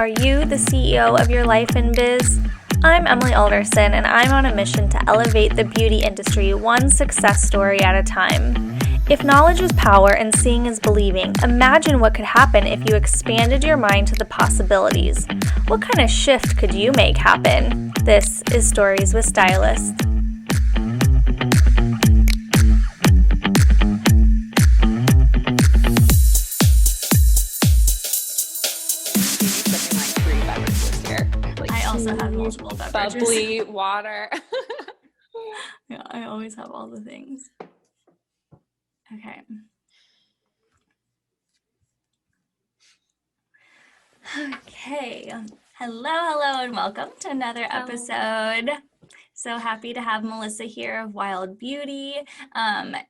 Are you the CEO of your life and biz? I'm Emily Alderson, and I'm on a mission to elevate the beauty industry one success story at a time. If knowledge is power and seeing is believing, imagine what could happen if you expanded your mind to the possibilities. What kind of shift could you make happen? This is Stories with Stylists. I also have multiple beverages. Bubbly water. Yeah, I always have all the things. Okay. Okay. Hello, and welcome to another episode. So happy to have Melissa here of Wyld Beauty.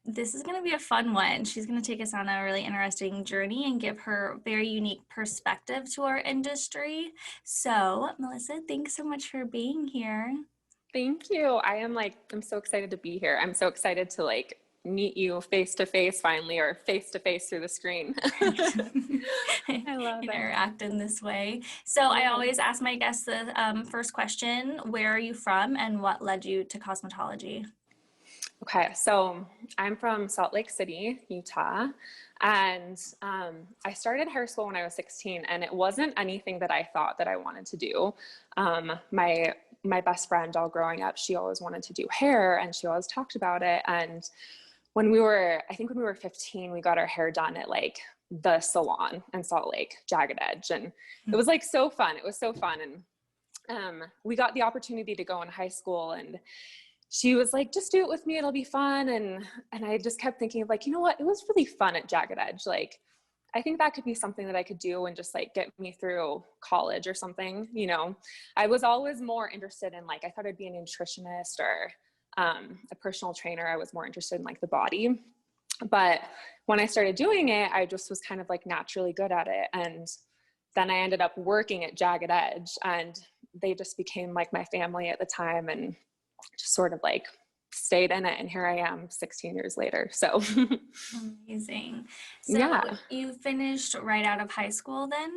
This is going to be a fun one. She's going to take us on a really interesting journey and give her very unique perspective to our industry. So, Melissa, thanks so much for being here. Thank you. I'm so excited to be here. I'm so excited to meet you face to face finally, or face to face through the screen. I love it. Interact in this way. So I always ask my guests the first question: where are you from, and what led you to cosmetology? Okay, so I'm from Salt Lake City, Utah, and I started hair school when I was 16, and it wasn't anything that I thought that I wanted to do. My best friend all growing up, she always wanted to do hair, and she always talked about it. And when we were 15, we got our hair done at the salon in Salt Lake, Jagged, and it was so fun. It was so fun. And we got the opportunity to go in high school, and she was like, just do it with me. It'll be fun. And I just kept thinking of you know what? It was really fun at Jagged Edge. I think that could be something that I could do and just get me through college or something. I was always more interested in I thought I'd be a nutritionist or a personal trainer. I was more interested in the body, but when I started doing it, I just was kind of naturally good at it. And then I ended up working at Jagged Edge, and they just became my family at the time, and just sort of stayed in it. And here I am 16 years later. So Amazing. So yeah. You finished right out of high school then?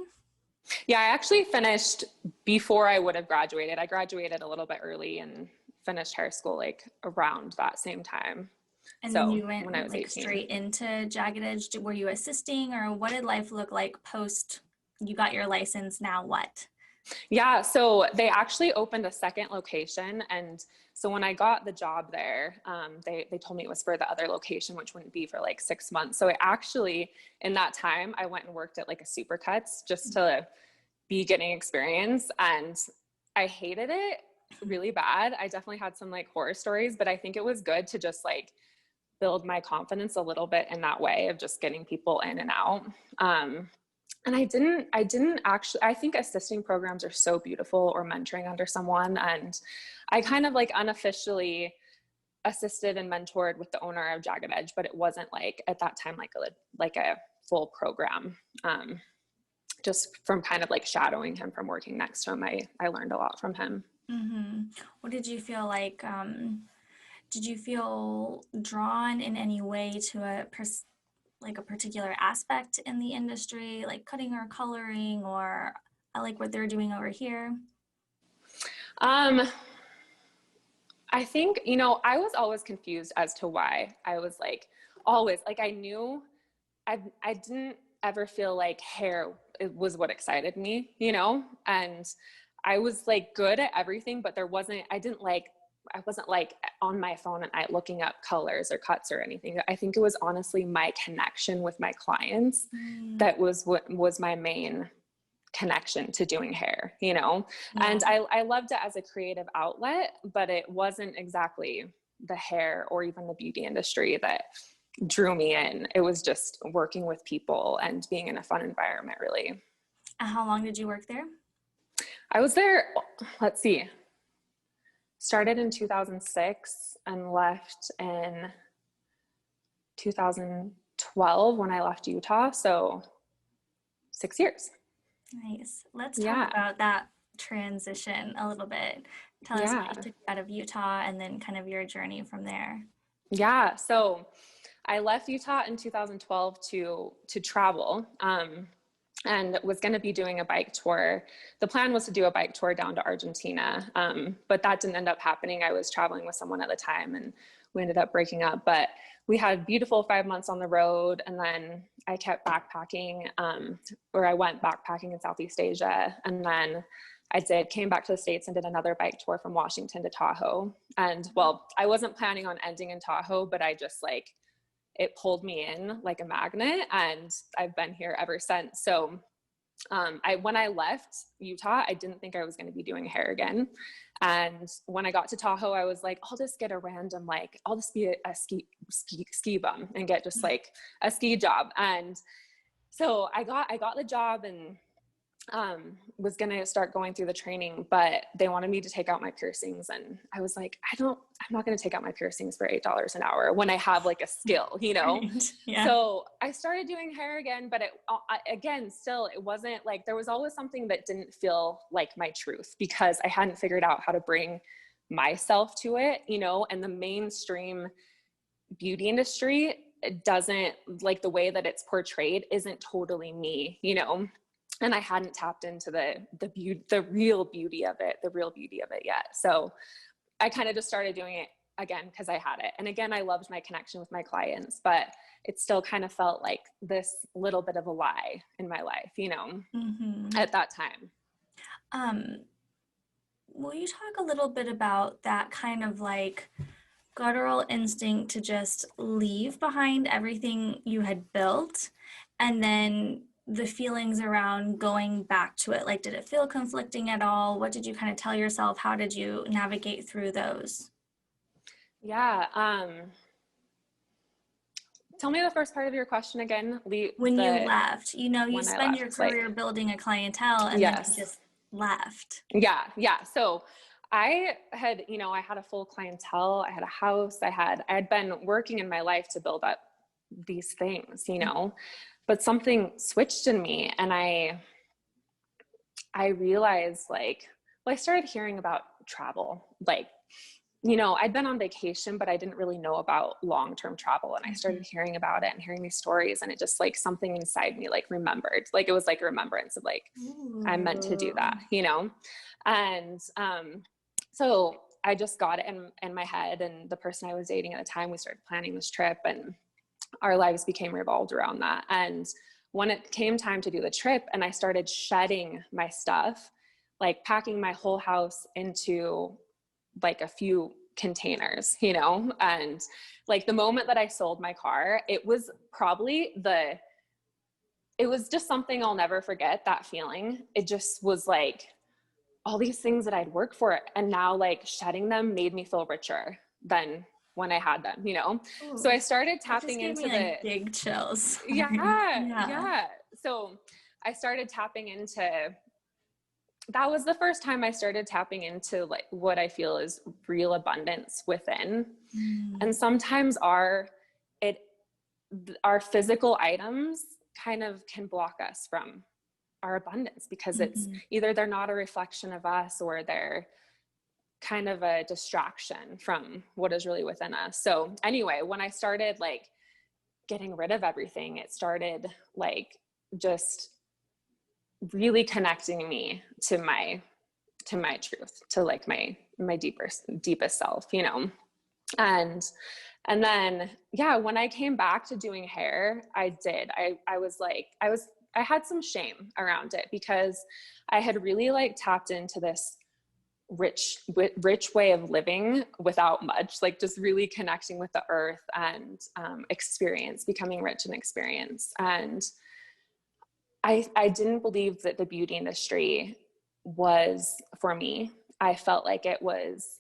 Yeah, I actually finished before I would have graduated. I graduated a little bit early and finished high school around that same time. And so then you went when I was 18. Straight into Jagged Edge. Were you assisting, or what did life look like post you got your license? Now what? Yeah, so they actually opened a second location, and so when I got the job there, they told me it was for the other location, which wouldn't be for 6 months. So in that time, I went and worked at a Supercuts just to be getting experience, and I hated it really bad. I definitely had some horror stories, but I think it was good to just build my confidence a little bit in that way of just getting people in and out. And I didn't actually, I think assisting programs are so beautiful, or mentoring under someone. And I kind of unofficially assisted and mentored with the owner of Jagged Edge, but it wasn't at that time, a full program. Just from kind of shadowing him, from working next to him, I learned a lot from him. Mm-hmm. What did you feel like? Did you feel drawn in any way to a particular aspect in the industry, like cutting or coloring, or I like what they're doing over here? I think, I was always confused as to why. I was always I knew I didn't ever feel hair it was what excited me, and I was good at everything, but I wasn't on my phone at night looking up colors or cuts or anything. I think it was honestly my connection with my clients that was what was my main connection to doing hair, and I loved it as a creative outlet, but it wasn't exactly the hair or even the beauty industry that drew me in. It was just working with people and being in a fun environment, really. How long did you work there? I was there, let's see, started in 2006 and left in 2012 when I left Utah. So 6 years. Nice. Let's talk about that transition a little bit. Tell us what you took out of Utah and then kind of your journey from there. Yeah. So I left Utah in 2012 to travel. and was going to be doing a bike tour. The plan was to do a bike tour down to Argentina, but that didn't end up happening. I was traveling with someone at the time, and we ended up breaking up. But we had beautiful 5 months on the road, and then I kept backpacking, or I went backpacking in Southeast Asia, and then came back to the States and did another bike tour from Washington to Tahoe. And well, I wasn't planning on ending in Tahoe, but I just like, it pulled me in like a magnet, and I've been here ever since. So when I left Utah, I didn't think I was going to be doing hair again. And when I got to Tahoe, I was like, I'll just get a random, like, I'll just be a ski bum and get just like a ski job. And so I got the job, and was going to start going through the training, but they wanted me to take out my piercings. And I was like, I'm not going to take out my piercings for $8 an hour when I have like a skill, you know? Right. Yeah. So I started doing hair again, but it wasn't like, there was always something that didn't feel like my truth, because I hadn't figured out how to bring myself to it, you know, and the mainstream beauty industry doesn't, like, the way that it's portrayed isn't totally me, you know? And I hadn't tapped into the real beauty of it yet. So I kind of just started doing it again because I had it. And again, I loved my connection with my clients, but it still kind of felt like this little bit of a lie in my life, you know, at that time. Will you talk a little bit about that kind of like guttural instinct to just leave behind everything you had built, and then the feelings around going back to it? Like, did it feel conflicting at all? What did you kind of tell yourself? How did you navigate through those? Yeah. Tell me the first part of your question again. When you left, you know, you When I spend your left, like, career building a clientele, and then you yes. just left. Yeah. So I had, you know, I had a full clientele. I had a house. I had been working in my life to build up these things, you know, but something switched in me, and I realized, like, well, I started hearing about travel. Like, you know, I'd been on vacation, but I didn't really know about long-term travel. And I started hearing about it and hearing these stories, and it just, like, something inside me, like, remembered, like, it was like a remembrance of, like, I'm meant to do that, you know? And so I just got it in my head, and the person I was dating at the time, we started planning this trip, and our lives became revolved around that. And when it came time to do the trip, and I started shedding my stuff, like packing my whole house into like a few containers, you know, and like the moment that I sold my car, it was just something I'll never forget, that feeling. It just was like all these things that I'd worked for, and now, like, shedding them made me feel richer than when I had them, you know? Ooh, So I started that just tapping gave into me like big chills. Yeah. yeah. So I started tapping into, that was the first time I started tapping into, like, what I feel is real abundance within. And sometimes our physical items kind of can block us from our abundance, because it's either they're not a reflection of us, or they're kind of a distraction from what is really within us. So anyway, when I started, like, getting rid of everything, it started, like, just really connecting me to my truth, to, like, my deepest self, you know? And then, yeah, when I came back to doing hair, I had some shame around it, because I had really, like, tapped into this rich way of living without much, like, just really connecting with the earth, and becoming rich in experience. And I didn't believe that the beauty industry was for me. I felt like it was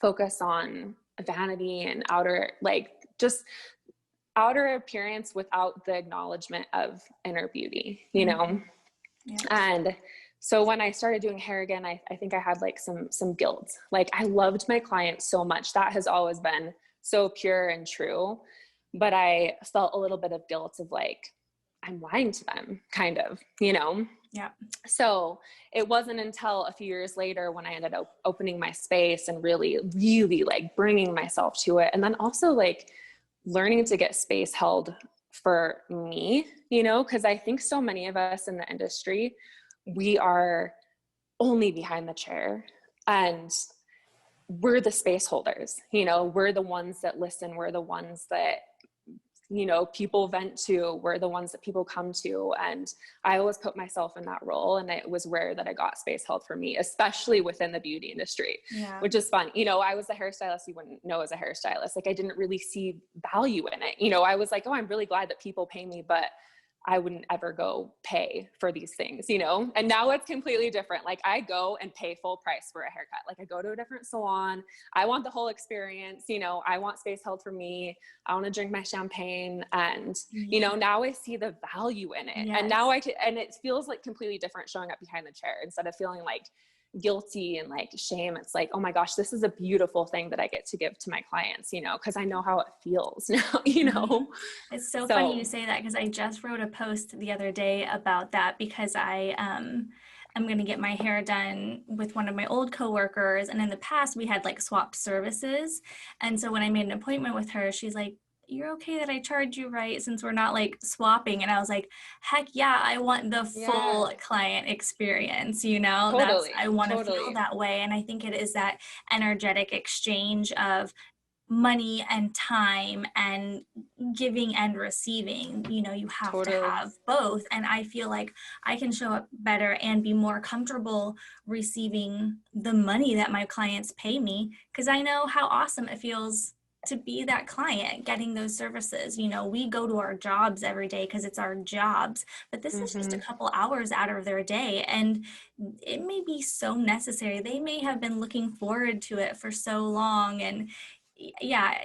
focused on vanity and just outer appearance without the acknowledgement of inner beauty, you know? Yeah. And so when I started doing hair again, I think I had, like, some guilt. Like, I loved my clients so much. That has always been so pure and true. But I felt a little bit of guilt of, like, I'm lying to them, kind of, you know? Yeah. So it wasn't until a few years later when I ended up opening my space and really, really, like, bringing myself to it. And then also, like, learning to get space held for me, you know, because I think so many of us in the industry, we are only behind the chair, and we're the space holders, you know, we're the ones that listen. We're the ones that, you know, people vent to, we're the ones that people come to. And I always put myself in that role. And it was rare that I got space held for me, especially within the beauty industry, Yeah. which is fun. You know, I was a hairstylist you wouldn't know as a hairstylist. Like I didn't really see value in it. You know, I was like, oh, I'm really glad that people pay me, but I wouldn't ever go pay for these things, you know? And now it's completely different. Like I go and pay full price for a haircut. Like I go to a different salon. I want the whole experience, you know, I want space held for me. I want to drink my champagne. And, you know, now I see the value in it. Yes. And now and it feels like completely different showing up behind the chair instead of feeling like guilty and like shame. It's like, oh my gosh, this is a beautiful thing that I get to give to my clients, you know, because I know how it feels now, you know. It's so funny you say that, because I just wrote a post the other day about that, because I'm going to get my hair done with one of my old coworkers, and in the past we had like swap services, and so when I made an appointment with her, she's like, you're okay that I charge you, right, since we're not like swapping? And I was like, heck yeah, I want the full client experience, you know. I want to feel that way. And I think it is that energetic exchange of money and time and giving and receiving. You know, you have to have both. And I feel like I can show up better and be more comfortable receiving the money that my clients pay me, because I know how awesome it feels to be that client getting those services. You know, we go to our jobs every day because it's our jobs, but this is just a couple hours out of their day, and it may be so necessary. They may have been looking forward to it for so long. And yeah,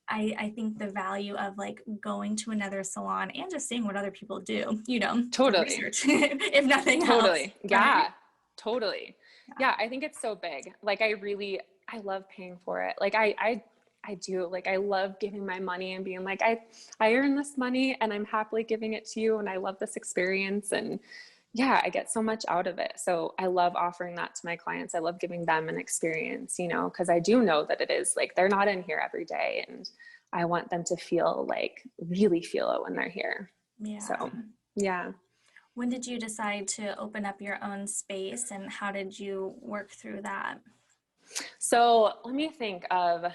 I think the value of like going to another salon and just seeing what other people do, you know, for research, if nothing else. Yeah, right? totally. Yeah, I think it's so big. Like I love paying for it. Like I do. Like I love giving my money and being like, I earn this money and I'm happily giving it to you, and I love this experience, and yeah, I get so much out of it. So I love offering that to my clients. I love giving them an experience, you know, because I do know that it is like, they're not in here every day, and I want them to feel like, really feel it when they're here. Yeah. So yeah. When did you decide to open up your own space, and how did you work through that? So let me think of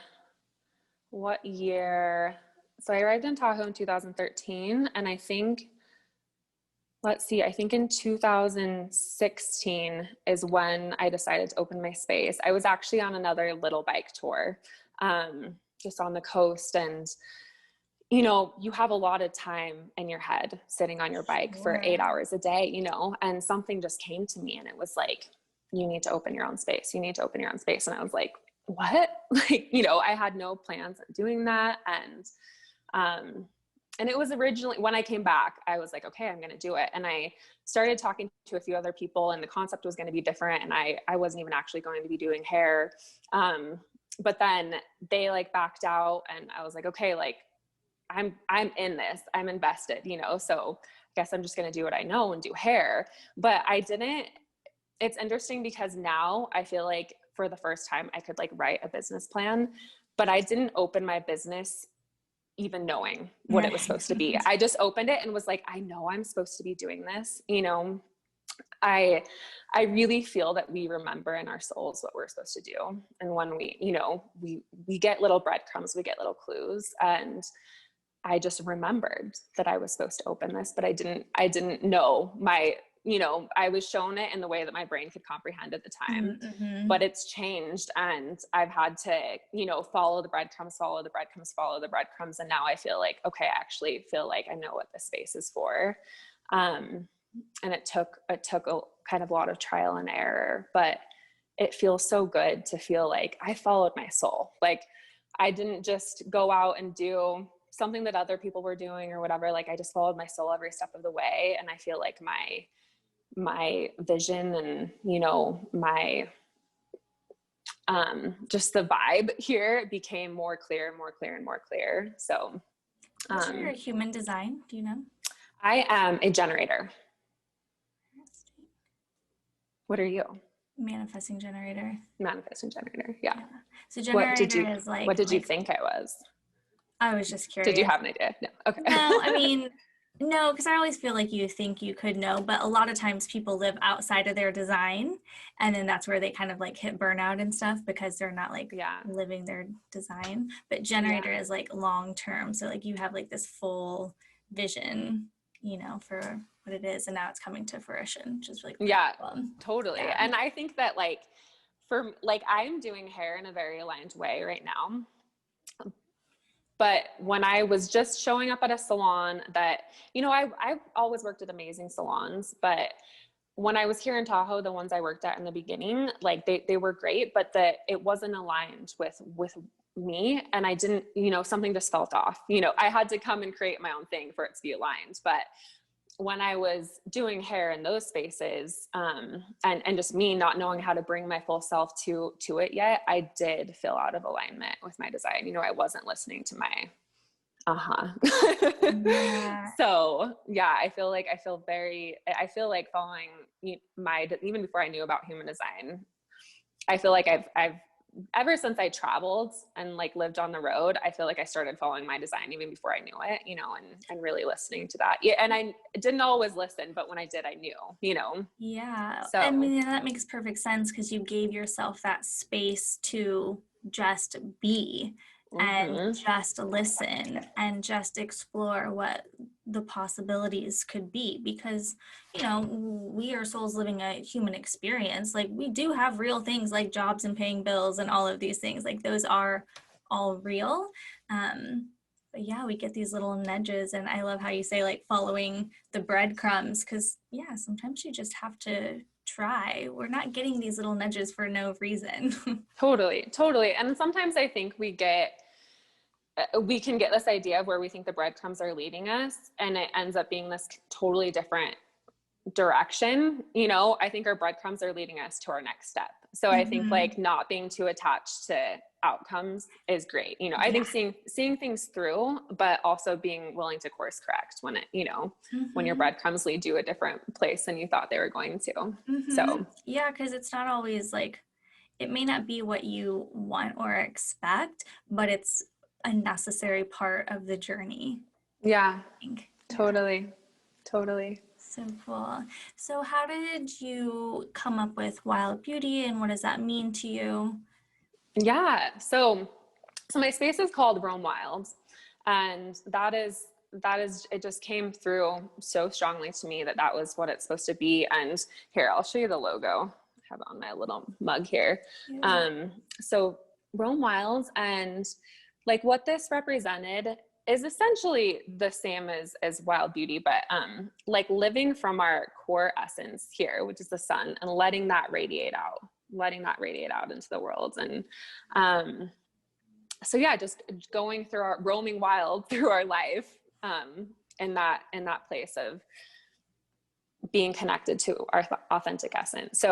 what year. So I arrived in Tahoe in 2013, and I think, let's see, I think in 2016 is when I decided to open my space. I was actually on another little bike tour, just on the coast, and you know, you have a lot of time in your head sitting on your bike for 8 hours a day, you know, and something just came to me, and it was like, you need to open your own space. You need to open your own space. And I was like, what? Like, you know, I had no plans of doing that. And it was originally, when I came back, I was like, okay, I'm going to do it. And I started talking to a few other people, and the concept was going to be different. And I wasn't even actually going to be doing hair. But then they like backed out, and I was like, okay, like, I'm in this, I'm invested, you know, so I guess I'm just going to do what I know and do hair. But it's interesting because now I feel like for the first time I could like write a business plan, but I didn't open my business even knowing what it was supposed to be. I just opened it and was like, I know I'm supposed to be doing this. You know, I really feel that we remember in our souls what we're supposed to do. And when we, you know, we get little breadcrumbs, we get little clues, and I just remembered that I was supposed to open this, but I didn't know you know, I was shown it in the way that my brain could comprehend at the time, but it's changed, and I've had to, you know, follow the breadcrumbs. And now I feel like, okay, I actually feel like I know what this space is for. And it took a kind of a lot of trial and error, but it feels so good to feel like I followed my soul. Like I didn't just go out and do something that other people were doing or whatever. Like I just followed my soul every step of the way. And I feel like my vision and, you know, my, just the vibe here became more clear and more clear and more clear. So, what's your human design? Do you know? I am a generator. What are you? Manifesting generator. Manifesting generator. Yeah. So generator is like, what did you think I was? I was just Did you curious. have an idea? No. Okay. No, I mean, no, because I always feel like you think you could know, but a lot of times people live outside of their design, and then that's where they kind of like hit burnout and stuff because they're not like Yeah. living their design. But generator Yeah. is like long term, so like you have like this full vision, for what it is, and now it's coming to fruition, which is really Yeah, cool. totally. Yeah. And I think that like for like I'm doing hair in a very aligned way right now. But when I was just showing up at a salon that, I've always worked at amazing salons, but when I was here in Tahoe, the ones I worked at in the beginning, like they were great, but it wasn't aligned with me. And I didn't, something just felt off. I had to come and create my own thing for it to be aligned. But when I was doing hair in those spaces, and just me not knowing how to bring my full self to it yet, I did feel out of alignment with my design. I wasn't listening to my Yeah. So yeah, I feel like following even before I knew about human design, I feel like I've ever since I traveled and like lived on the road, I feel like I started following my design even before I knew it, and really listening to that. Yeah. And I didn't always listen, but when I did, I knew. Yeah. I So mean, that makes perfect sense because you gave yourself that space to just be and mhm. just listen and just explore what the possibilities could be because, we are souls living a human experience. Like, we do have real things like jobs and paying bills and all of these things. Like, those are all real. But yeah, we get these little nudges, and I love how you say like following the breadcrumbs because yeah, sometimes you just have to try. We're not getting these little nudges for no reason. Totally. And sometimes I think we can get this idea of where we think the breadcrumbs are leading us, and it ends up being this totally different direction. I think our breadcrumbs are leading us to our next step. So I think Mhm. like not being too attached to outcomes is great. I think Yeah. seeing things through, but also being willing to course correct when your Mhm. breadcrumbs lead you a different place than you thought they were going to. Mhm. So Yeah, because it's not always like it may not be what you want or expect, but it's a necessary part of the journey, yeah, I think. Yeah. totally. So cool. So how did you come up with Wild Beauty and what does that mean to you? Yeah. So my space is called Rome Wild, and that is it just came through so strongly to me that was what it's supposed to be. And here, I'll show you the logo. I have it on my little mug here. Yeah. Um, so Rome Wild, and like what this represented is essentially the same as Wild Beauty, but like living from our core essence here, which is the sun, and letting that radiate out into the world. And so yeah, just going through our roaming wild through our life, in that place of being connected to our authentic essence.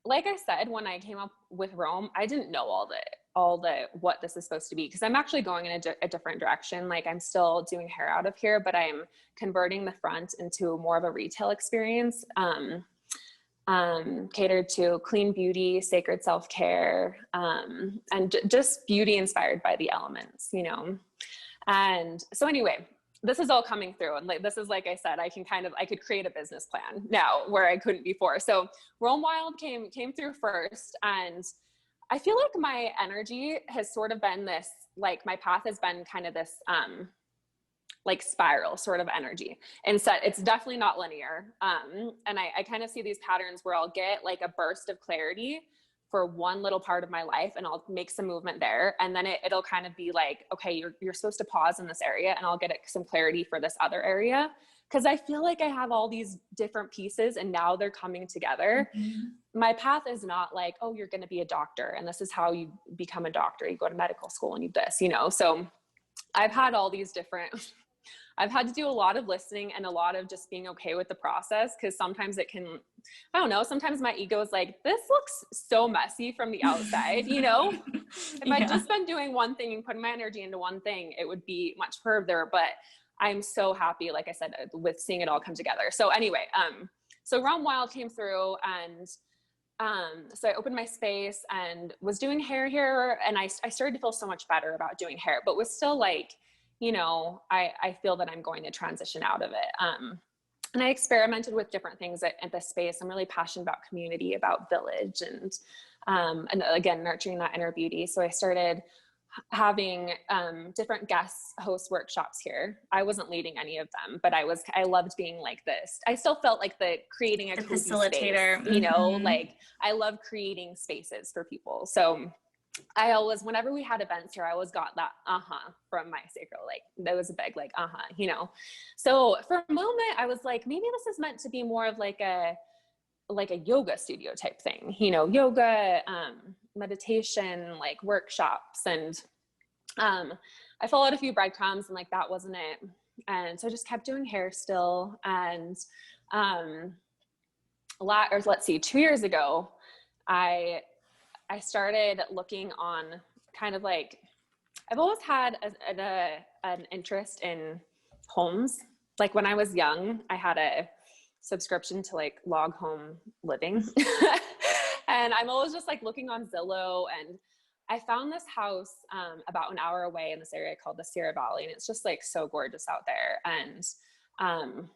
Like I said, when I came up with Rome, I didn't know all the what this is supposed to be, because I'm actually going in a different direction. Like, I'm still doing hair out of here, but I'm converting the front into more of a retail experience, catered to clean beauty, sacred self-care, and just beauty inspired by the elements. And so anyway, this is all coming through. And like, this is, like I said, I could create a business plan now where I couldn't before. So Rome Wild came through first. And I feel like my energy has sort of been this, like my path has been kind of this, like spiral sort of energy. And so it's definitely not linear. And I kind of see these patterns where I'll get like a burst of clarity for one little part of my life, and I'll make some movement there. And then it'll kind of be like, okay, you're supposed to pause in this area, and I'll get some clarity for this other area. Cause I feel like I have all these different pieces and now they're coming together. Mhm. My path is not like, oh, you're going to be a doctor and this is how you become a doctor. You go to medical school and you this. So I've had all these different I've had to do a lot of listening and a lot of just being okay with the process, because sometimes I don't know, sometimes my ego is like, this looks so messy from the outside. If I'd Yeah. just been doing one thing and putting my energy into one thing, it would be much further. But I'm so happy, like I said, with seeing it all come together. So anyway, so Realm Wild came through, and So I opened my space and was doing hair here. And I started to feel so much better about doing hair, but was still like, I feel that I'm going to transition out of it. And I experimented with different things at the space. I'm really passionate about community, about village, and again, nurturing that inner beauty. So I started having different guest host workshops here. I wasn't leading any of them, but I loved being like this. I still felt like creating a The cozy facilitator. space, like I love creating spaces for people. So I always, whenever we had events here, I always got that from my sacral, like that was a big like So for a moment I was like, maybe this is meant to be more of like a yoga studio type thing, yoga, meditation, like workshops. And I followed a few breadcrumbs and like that wasn't it. And so I just kept doing hair still. And let's see, 2 years ago, I started looking on kind of like, I've always had an interest in homes. Like when I was young, I had a subscription to like log home living. And I'm always just like looking on Zillow, and I found this house about an hour away in this area called the Sierra Valley. And it's just like so gorgeous out there. And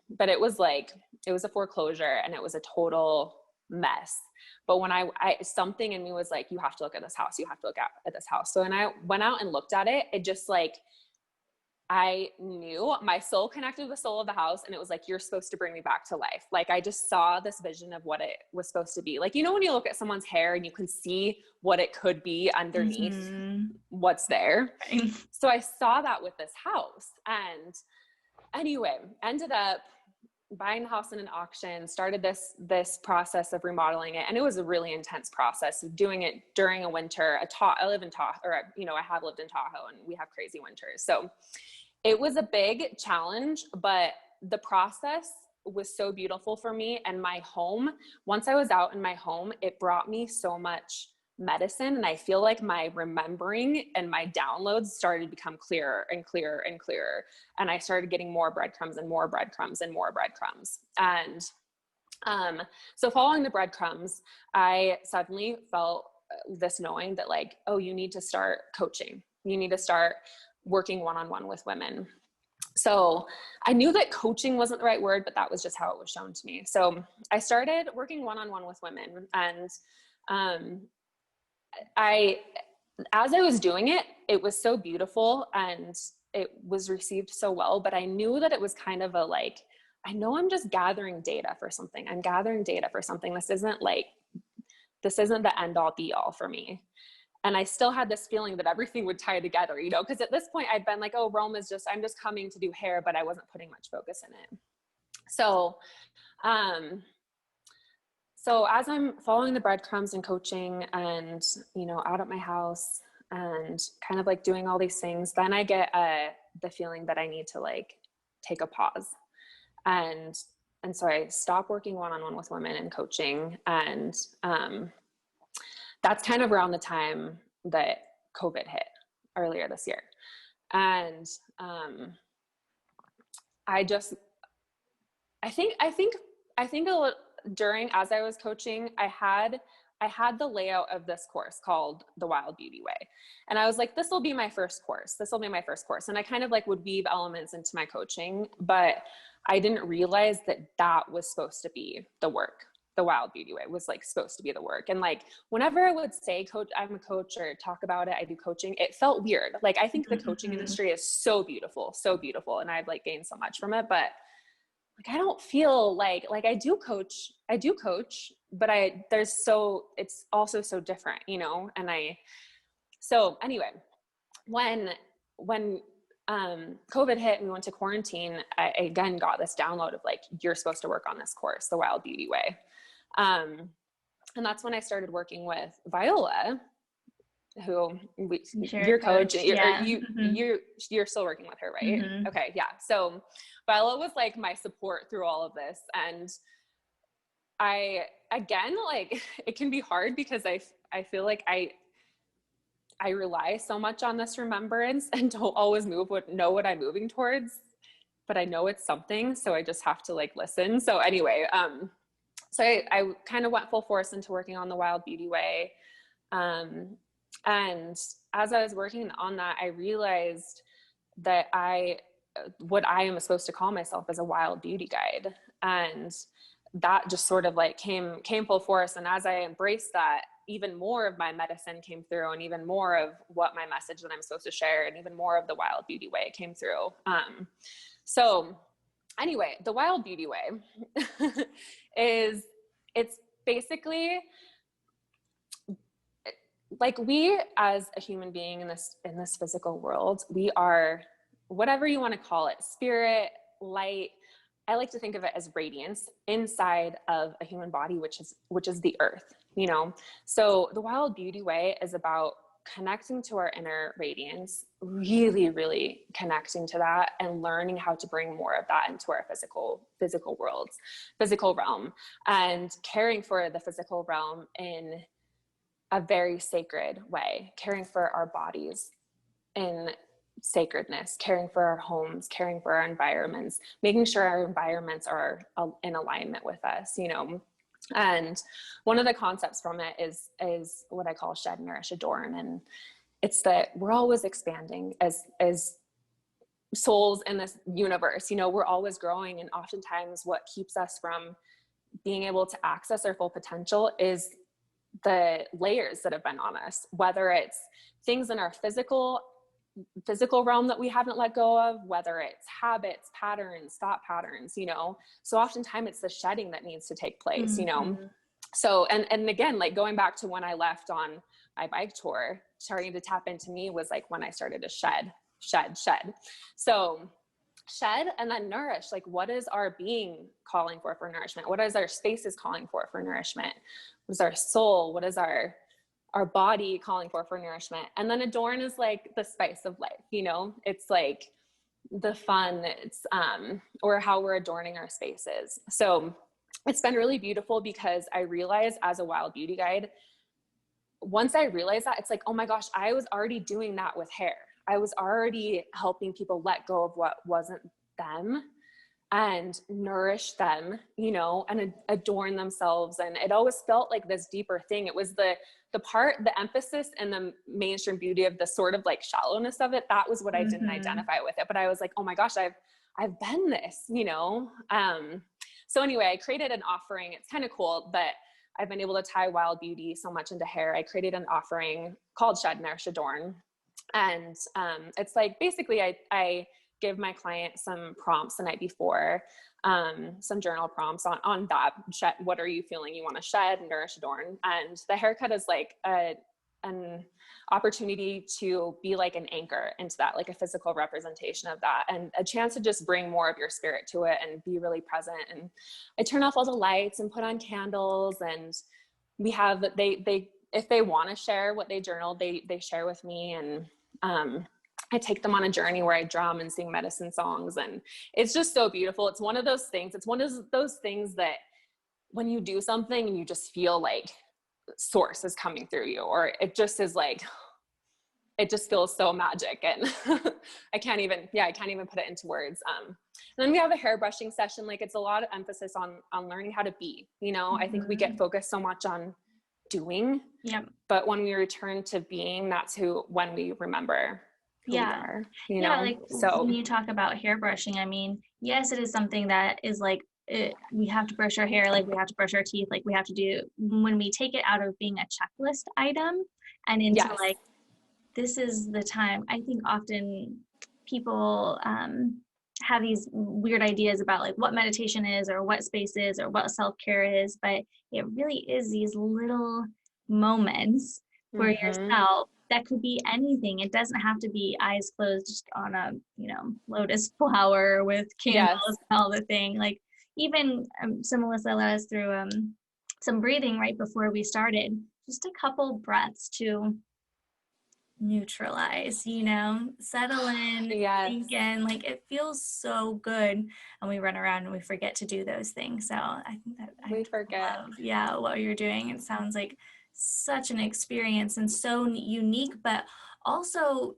but it was a foreclosure and it was a total mess. But when I something in me was like, you have to look at this house. You have to look at this house. So when I went out and looked at it, it just like, I knew my soul connected with the soul of the house. And it was like, you're supposed to bring me back to life. Like I just saw this vision of what it was supposed to be. Like, when you look at someone's hair and you can see what it could be underneath what's there. Right. So I saw that with this house. And anyway, ended up buying the house in an auction, started this process of remodeling it. And it was a really intense process of doing it during a winter. I live in Tahoe, or, I have lived in Tahoe, and we have crazy winters. So it was a big challenge, but the process was so beautiful for me. And my home, once I was out in my home, it brought me so much medicine. And I feel like my remembering and my downloads started to become clearer and clearer and clearer. And I started getting more breadcrumbs and more breadcrumbs and more breadcrumbs. And so following the breadcrumbs, I suddenly felt this knowing that like, oh, you need to start coaching. You need to start working one-on-one with women. So I knew that coaching wasn't the right word, but that was just how it was shown to me. So I started working one-on-one with women. And as I was doing it, it was so beautiful and it was received so well, but I knew that it was kind of I know I'm just gathering data for something. I'm gathering data for something. This isn't the end all be all for me. And I still had this feeling that everything would tie together, because at this point I'd been like, oh, Rome is I'm just coming to do hair, but I wasn't putting much focus in it. So as I'm following the breadcrumbs and coaching and, out at my house and kind of like doing all these things, then I get the feeling that I need to take a pause. And so I stop working one-on-one with women and coaching. And that's kind of around the time that COVID hit earlier this year. And I think as I was coaching, I had the layout of this course called the Wyld Beauty Way. And I was like, this will be my first course. And I kind of would weave elements into my coaching, but I didn't realize that was supposed to be the work. The Wyld Beauty Way was supposed to be the work. And whenever I would say coach, I'm a coach, or talk about it, I do coaching, it felt weird. I think the coaching industry is so beautiful. And I've gained so much from it, but I don't feel I do coach, but it's also so different, so anyway, when COVID hit and we went to quarantine, I again got this download of you're supposed to work on this course, the Wyld Beauty Way. And that's when I started working with Viola, who your coach, yeah. you're still working with her, right? Mm-hmm. Okay. Yeah. So Viola was my support through all of this. And again, it can be hard because I feel like I rely so much on this remembrance and don't always know what I'm moving towards, but I know it's something. So I just have to listen. So anyway, So I kind of went full force into working on the Wild Beauty way. And as I was working on that, I realized that what I am supposed to call myself as a wild beauty guide. And that just sort of like came full force. And as I embraced that, even more of my medicine came through, and even more of what my message that I'm supposed to share, and even more of the Wild Beauty way came through. So anyway, the Wild Beauty way it's basically like, we as a human being in this physical world, we are, whatever you want to call it, spirit, light. I like to think of it as radiance inside of a human body, which is the earth, you know? So the Wild Beauty way is about connecting to our inner radiance, really, really connecting to that, and learning how to bring more of that into our physical worlds, physical realm, and caring for the physical realm in a very sacred way, caring for our bodies in sacredness, caring for our homes, caring for our environments, making sure our environments are in alignment with us, you know. And one of the concepts from it is what I call shed, nourish, adorn. And it's that we're always expanding as souls in this universe, you know, we're always growing. And oftentimes what keeps us from being able to access our full potential is the layers that have been on us, whether it's things in our physical realm that we haven't let go of, whether it's habits, patterns, thought patterns, you know. So oftentimes it's the shedding that needs to take place, you know. So, and again, like going back to when I left on my bike tour, starting to tap into me was like when I started to shed. So shed and then nourish. Like, what is our being calling for nourishment? What is our spaces calling for nourishment? What is our soul? What is our body calling for nourishment? And then adorn is like the spice of life, you know. It's like the fun, it's or how we're adorning our spaces. So it's been really beautiful, because I realized as a Wild Beauty guide, once I realized that, it's like, oh my gosh, I was already doing that with hair. I was already helping people let go of what wasn't them and nourish them, you know, and adorn themselves. And it always felt like this deeper thing. It was the emphasis and the mainstream beauty of the sort of like shallowness of it. That was what I didn't identify with it. But I was like, oh my gosh, I've been this, you know? So anyway, I created an offering. It's kind of cool, but I've been able to tie Wild Beauty so much into hair. I created an offering called Shed, Nourish, Adorn. And it's like, basically I give my client some prompts the night before, some journal prompts on that shed. What are you feeling you want to shed, nourish, adorn? And the haircut is like an opportunity to be like an anchor into that, like a physical representation of that, and a chance to just bring more of your spirit to it and be really present. And I turn off all the lights and put on candles, and we have, they if they want to share what they journaled, they share with me. And I take them on a journey where I drum and sing medicine songs, and it's just so beautiful. It's one of those things. It's one of those things that when you do something and you just feel like source is coming through you, or it just is like, it just feels so magic. And I can't even put it into words. And then we have a hair brushing session. Like, it's a lot of emphasis on learning how to be, you know. I think we get focused so much on doing, but when we return to being, that's when we remember who we are, you know? Like, so when you talk about hair brushing, I mean, yes, it is something that is like, we have to brush our hair, like we have to brush our teeth, like we have to do, when we take it out of being a checklist item and into like, this is the time. I think often people have these weird ideas about like what meditation is, or what space is, or what self-care is, but it really is these little moments for yourself that could be anything. It doesn't have to be eyes closed just on a, you know, lotus flower with candles and all the thing. Like, even so Melissa led us through some breathing right before we started, just a couple breaths to neutralize, you know, settle in, think in. Like, it feels so good, and we run around and we forget to do those things. So I think that I love what you're doing. It sounds like such an experience and so unique, but also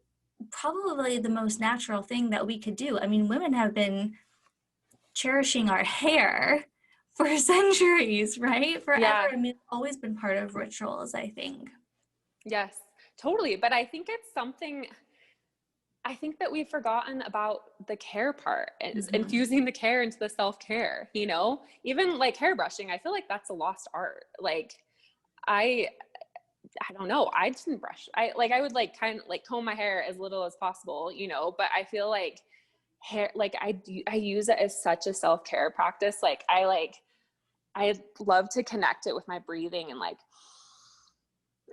probably the most natural thing that we could do. I mean, women have been cherishing our hair for centuries, right? Forever. Yeah. I mean, it's always been part of rituals, I think. Yes, totally. But I think it's something, I think that we've forgotten about the care part, is Hmm. infusing the care into the self-care, you know, even like hairbrushing. I feel like that's a lost art. Like I, I don't know. I didn't brush. I would like kind of like comb my hair as little as possible, you know, but I feel like hair, like I use it as such a self-care practice. I love to connect it with my breathing and like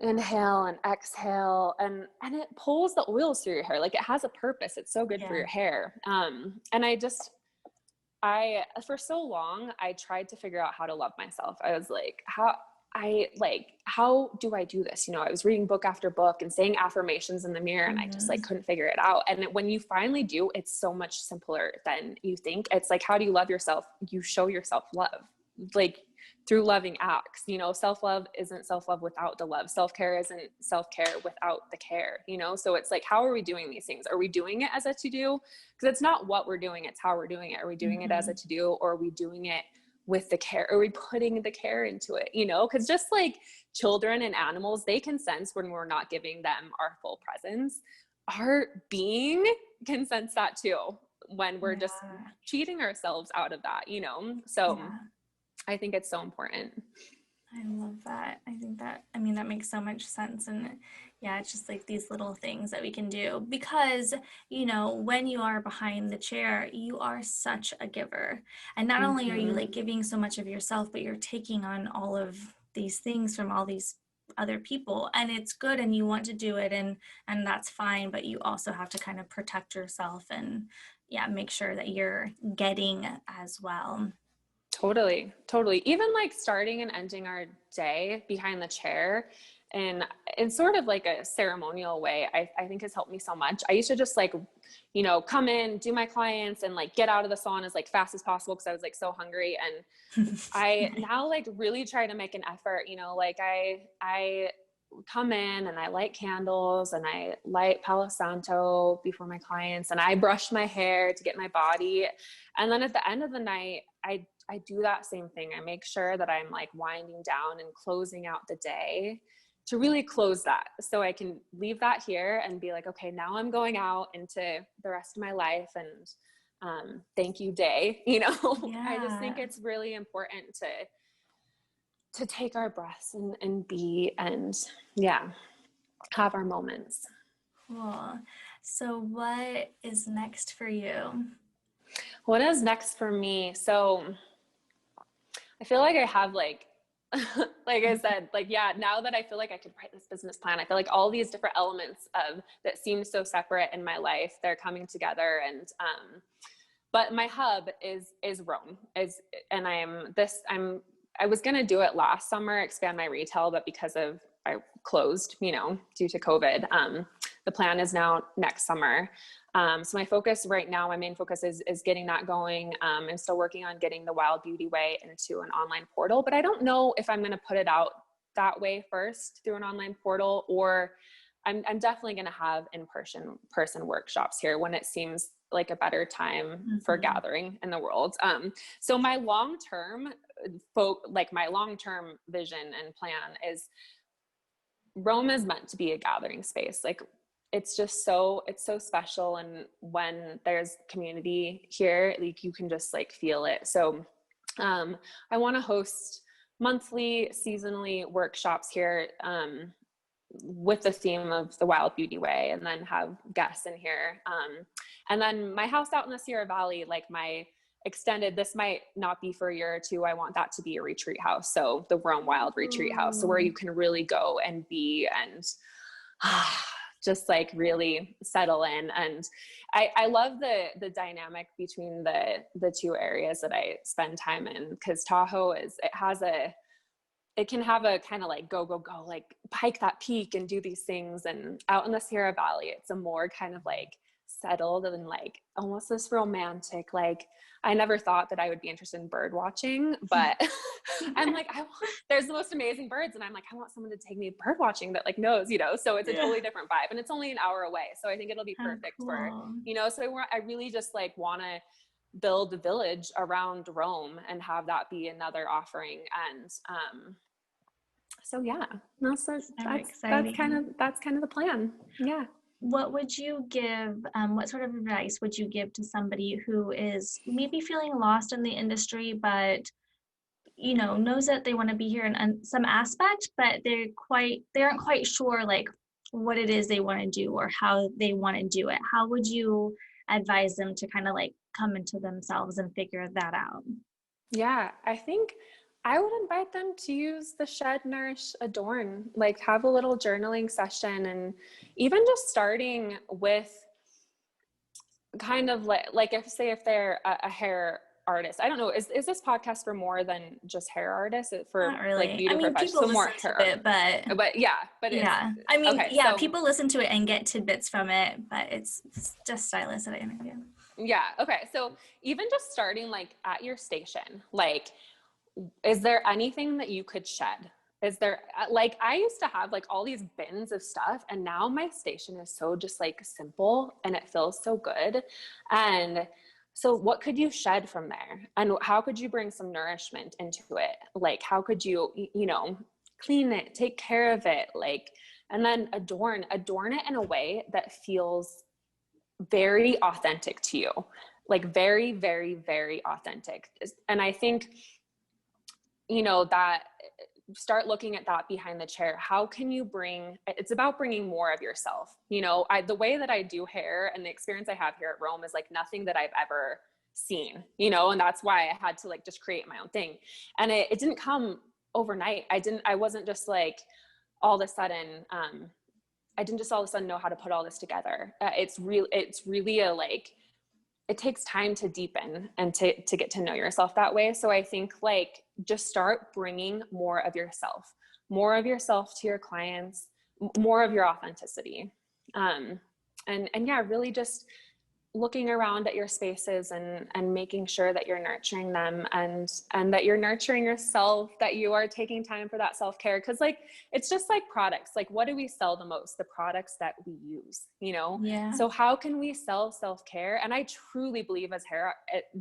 inhale and exhale, and it pulls the oils through your hair. Like it has a purpose. It's so good for Yeah. your hair. And I for so long I tried to figure out how to love myself. I was like, how do I do this? You know, I was reading book after book and saying affirmations in the mirror, and I just like Hmm. couldn't figure it out. And when you finally do, it's so much simpler than you think. It's like, how do you love yourself? You show yourself love, like through loving acts. You know, self-love isn't self-love without the love. Self-care isn't self-care without the care, you know? So it's like, how are we doing these things? Are we doing it as a to-do? Because it's not what we're doing, it's how we're doing it. Are we doing it as a Hmm. to-do, or are we doing it with the care? Are we putting the care into it? You know, because just like children and animals, they can sense when we're not giving them our full presence. Our being can sense that too, when we're just Yeah. cheating ourselves out of that, you know? So Yeah. I think it's so important. I love that. I think that, I mean, that makes so much sense. And yeah, it's just like these little things that we can do because, when you are behind the chair, you are such a giver. And not only are you Mm-hmm. like giving so much of yourself, but you're taking on all of these things from all these other people, and it's good and you want to do it, and that's fine, but you also have to kind of protect yourself and yeah, make sure that you're getting as well. Totally, totally. Even like starting and ending our day behind the chair and in sort of like a ceremonial way, I think has helped me so much. I used to just like, you know, come in, do my clients and like get out of the salon as like fast as possible because I was like so hungry. And I now like really try to make an effort, you know, like I come in and I light candles and I light Palo Santo before my clients and I brush my hair to get my body. And then at the end of the night, I do that same thing. I make sure that I'm like winding down and closing out the day to really close that so I can leave that here and be like, okay, now I'm going out into the rest of my life and thank you day. You know, I just think Yeah. it's really important to take our breaths and be, and yeah, have our moments. Cool. So, what is next for you? What is next for me? So I feel like I have like like I said, like yeah, now that I feel like I could write this business plan, I feel like all these different elements of that seem so separate in my life, they're coming together. And but my hub is Rome. Is and I was gonna do it last summer, expand my retail, but because of I closed, you know, due to COVID. The plan is now next summer. So my focus right now, my main focus is getting that going. I'm still working on getting the Wyld Beauty Way into an online portal, but I don't know if I'm going to put it out that way first through an online portal, or I'm definitely going to have in person workshops here when it seems like a better time for Mhm. gathering in the world. So my long-term vision and plan is Rome is meant to be a gathering space. Like it's so special. And when there's community here, like you can just like feel it. So I want to host monthly, seasonally workshops here with the theme of the Wyld Beauty Way, and then have guests in here. And then my house out in the Sierra Valley, like my extended, this might not be for a year or two. I want that to be a retreat house. So the Rome Wyld retreat house, so where Ooh. you can really go and be and just like really settle in. And I love the dynamic between the two areas that I spend time in, because Tahoe it can have a kind of like go, like hike that peak and do these things. And out in the Sierra Valley, it's a more kind of like settled and like almost this romantic, like I never thought that I would be interested in bird watching, but I'm like, there's the most amazing birds. And I'm like, I want someone to take me bird watching that like knows, you know, so it's a Yeah. totally different vibe, and it's only an hour away. So I think it'll be How perfect for, cool. you know, so I really just like want to build a village around Rome and have that be another offering. And so yeah, So exciting. that's kind of the plan. Yeah. What would you give, what sort of advice would you give to somebody who is maybe feeling lost in the industry, but knows that they want to be here in some aspect, but they aren't quite sure like what it is they want to do or how they want to do it? How would you advise them to kind of like come into themselves and figure that out? Yeah, I think I would invite them to use the Shed, Nourish, Adorn, like have a little journaling session, and even just starting with kind of like if they're a hair artist. I don't know, is this podcast for more than just hair artists? For Not like really. I beauty mean, professionals, people so more listen to hair, it, but but yeah, but it's yeah. I mean, okay. yeah, So people listen to it and get tidbits from it, but it's just stylists that I interview. yeah, okay. So even just starting like at your station, like, is there anything that you could shed? Is there, like, I used to have like all these bins of stuff, and now my station is so just like simple and it feels so good. And so what could you shed from there? And how could you bring some nourishment into it? Like, how could you, clean it, take care of it, like, and then adorn it in a way that feels very authentic to you, like very, very, very authentic. And I think, that start looking at that behind the chair. How can you it's about bringing more of yourself. The way that I do hair and the experience I have here at Rome is like nothing that I've ever seen, and that's why I had to like just create my own thing. And it didn't come overnight. I wasn't just like all of a sudden, I didn't just all of a sudden know how to put all this together. It's really a like, it takes time to deepen and to get to know yourself that way. So I think like just start bringing more of yourself to your clients, more of your authenticity. And yeah, really just looking around at your spaces and making sure that you're nurturing them and that you're nurturing yourself, that you are taking time for that self-care. Cause like, it's just like products. Like, what do we sell the most? The products that we use, Yeah. So how can we sell self-care? And I truly believe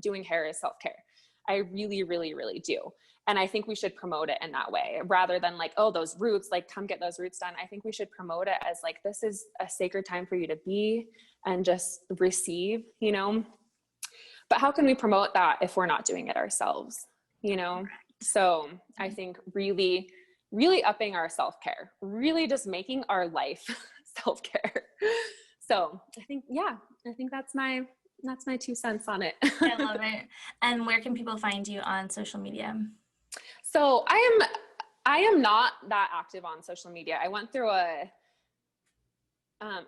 doing hair is self-care. I really, really, really do. And I think we should promote it in that way rather than like, oh, those roots, like come get those roots done. I think we should promote it as like, this is a sacred time for you to be and just receive, but how can we promote that if we're not doing it ourselves, So I think really, really upping our self-care, really just making our life self-care. So I think that's my 2 cents on it. I love it. And where can people find you on social media? So I am not that active on social media. I went through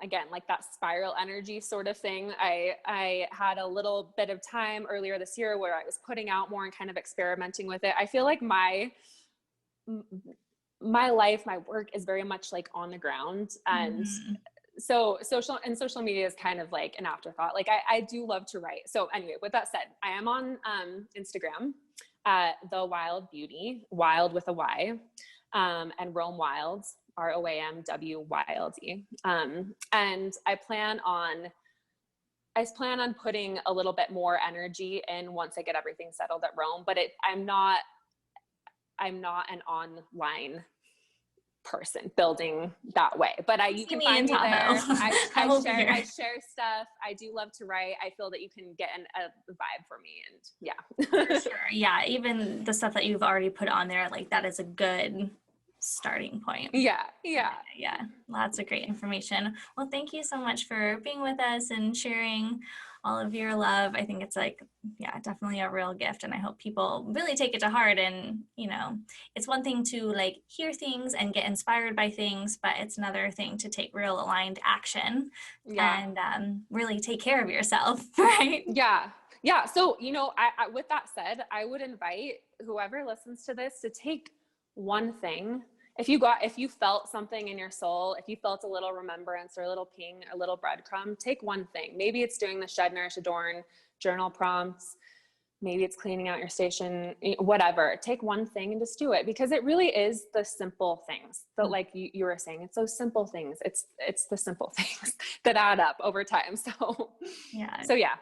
again, like that spiral energy sort of thing. I had a little bit of time earlier this year where I was putting out more and kind of experimenting with it. I feel like my life, my work is very much like on the ground. And so social media is kind of like an afterthought. Like I do love to write. So anyway, with that said, I am on Instagram at NV.Wyld Beauty, Wyld with a Y, and Rome.Wyld, ROAMWYLD. And I plan on putting a little bit more energy in once I get everything settled at Rome, but I'm not an online person building that way, but you can find me there. I share stuff. I do love to write. I feel that you can get a vibe for me, and yeah. For sure. Yeah, even the stuff that you've already put on there, like that is a good starting point. Yeah. Lots of great information. Well, thank you so much for being with us and sharing all of your love. I think it's like, yeah, definitely a real gift, and I hope people really take it to heart. And it's one thing to like hear things and get inspired by things, but it's another thing to take real aligned action and really take care of yourself, right? Yeah. So I with that said, I would invite whoever listens to this to take one thing. If you felt something in your soul, if you felt a little remembrance or a little ping, a little breadcrumb, take one thing. Maybe it's doing the Shed, Nourish, Adorn journal prompts. Maybe it's cleaning out your station, whatever. Take one thing and just do it, because it really is the simple things. So like you were saying, it's those simple things. It's the simple things that add up over time. So yeah.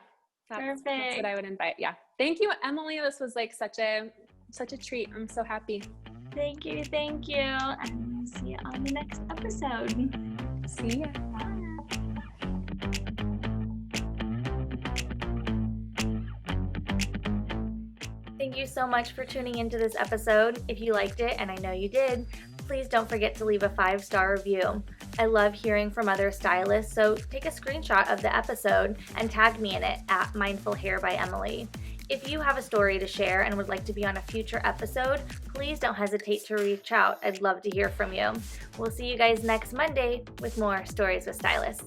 That's what Perfect. I would invite. Yeah. Thank you, Emily. This was like such a treat. I'm so happy. Thank you. Thank you. And we'll see you on the next episode. See ya. Thank you so much for tuning into this episode. If you liked it, and I know you did, please don't forget to leave a 5-star review. I love hearing from other stylists, so take a screenshot of the episode and tag me in it at Mindful Hair by Emily. If you have a story to share and would like to be on a future episode, please don't hesitate to reach out. I'd love to hear from you. We'll see you guys next Monday with more Stories with Stylists.